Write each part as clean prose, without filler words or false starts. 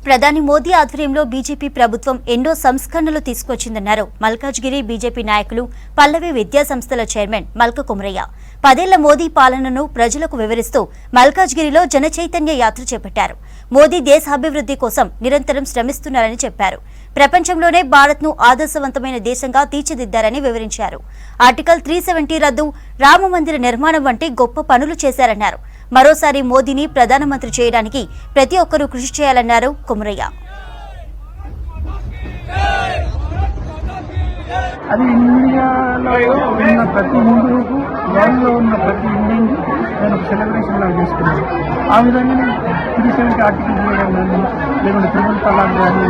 ప్రధాని మోదీ ఆధ్వర్యంలో బీజేపీ ప్రభుత్వం ఎన్నో సంస్కరణలు తీసుకొచ్చిందన్నారు మల్కాజ్గిరి బీజేపీ నాయకులు పల్లవి విద్యా సంస్థల చైర్మన్ మల్క కుమరయ్య. 10 ఏళ్ల మోదీ పాలనను ప్రజలకు వివరిస్తూ మల్కాజ్గిరిలో జనచైతన్య యాత్ర చేపట్టారు. మోదీ దేశాభివృద్ధి కోసం నిరంతరం శ్రమిస్తున్నారని చెప్పారు. ప్రపంచంలోనే భారత్ను ఆదర్శవంతమైన దేశంగా తీర్చిదిద్దారని వివరించారు. ఆర్టికల్ 370 రద్దు, రామ మందిర నిర్మాణం వంటి గొప్ప పనులు చేశారన్నారు. మరోసారి మోదీని ప్రధానమంత్రి చేయడానికి ప్రతి ఒక్కరూ కృషి చేయాలన్నారు కుమరయ్య. అది ఇండియాలో ఉన్న ప్రతి హిందువుకు, వరల్డ్లో ఉన్న ప్రతి ఇండియన్కి నేను ఒక సెలబ్రేషన్ లాగా చేసుకున్నాను. ఆ విధంగానే 370 ఆర్టికల్ చేయడం కానీ, లేకుంటే ట్రిపుల్ తలాక్ కానీ,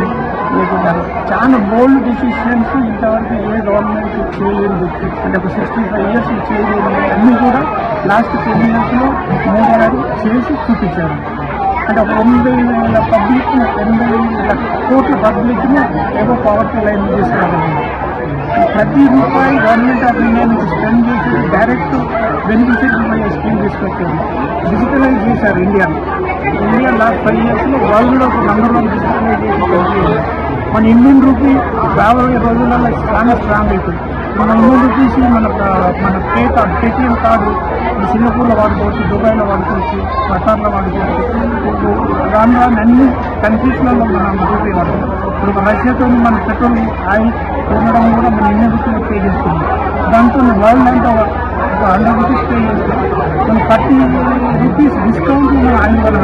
లేకుండా చాలా బోల్డ్ డిసిషన్స్ ఇంతవరకు ఏ గవర్నమెంట్ చేయలేదు. అంటే ఒక 65 years చేయలేదు. అన్నీ కూడా లాస్ట్ 10 yearsలో మోదీ గారు చేసి చూపించారు. అంటే ఒక 80,000 పబ్లిక్, 80,000 కోట్ల పబ్లిక్ని ఏవో పవర్టీ లైన్ చేస్తున్నారు. ప్రతి రూపాయి గవర్నమెంట్ ఆఫ్ ఇండియా నుంచి స్పెండ్ చేసి డైరెక్ట్ బెనిఫిషియరీ స్కీమ్ తీసుకొచ్చారు. డిజిటలైజ్ చేశారు ఇండియాలో. ఇండియా లాస్ట్ 5 yearsలో వరల్డ్లో ఒక #1 డిజిటలైజేషన్. మన ఇండియన్ రూపీ రాబోయే రోజులలో చాలా స్ట్రాంగ్ అవుతుంది. మన ఇండియన్ రూపీస్ మన పేటిఎం కార్డు సింగపూర్లో వాడుకోవచ్చు, దుబాయ్లో వాడుకోవచ్చు, ఖతార్లో వాడుకోవచ్చు. రాను అన్ని కంట్రీస్లలో మనం రూపీ వాడుకోవచ్చు. ఇప్పుడు రష్యాతో మన పెట్రోల్ ఆయిల్ కొనడం కూడా మన ఇండియన్ రూపీలో పే చేస్తుంది. దాంతో వరల్డ్ అంతా ఒక 100 రూపీస్ పే చేస్తాం. మన 30 రూపీస్ డిస్కౌంట్ మన ఆయిల్ వల్ల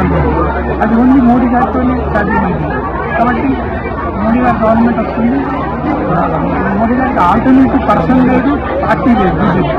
అది ఓన్లీ మోడీ గారితోనే సాధ్యమైంది. కాబట్టి మోడీ గారి గవర్నమెంట్ వస్తుంది. మోడీ గారికి ఆల్టర్నేటివ్ పర్సన్ లేదు, పార్టీ లేదు బీజేపీ.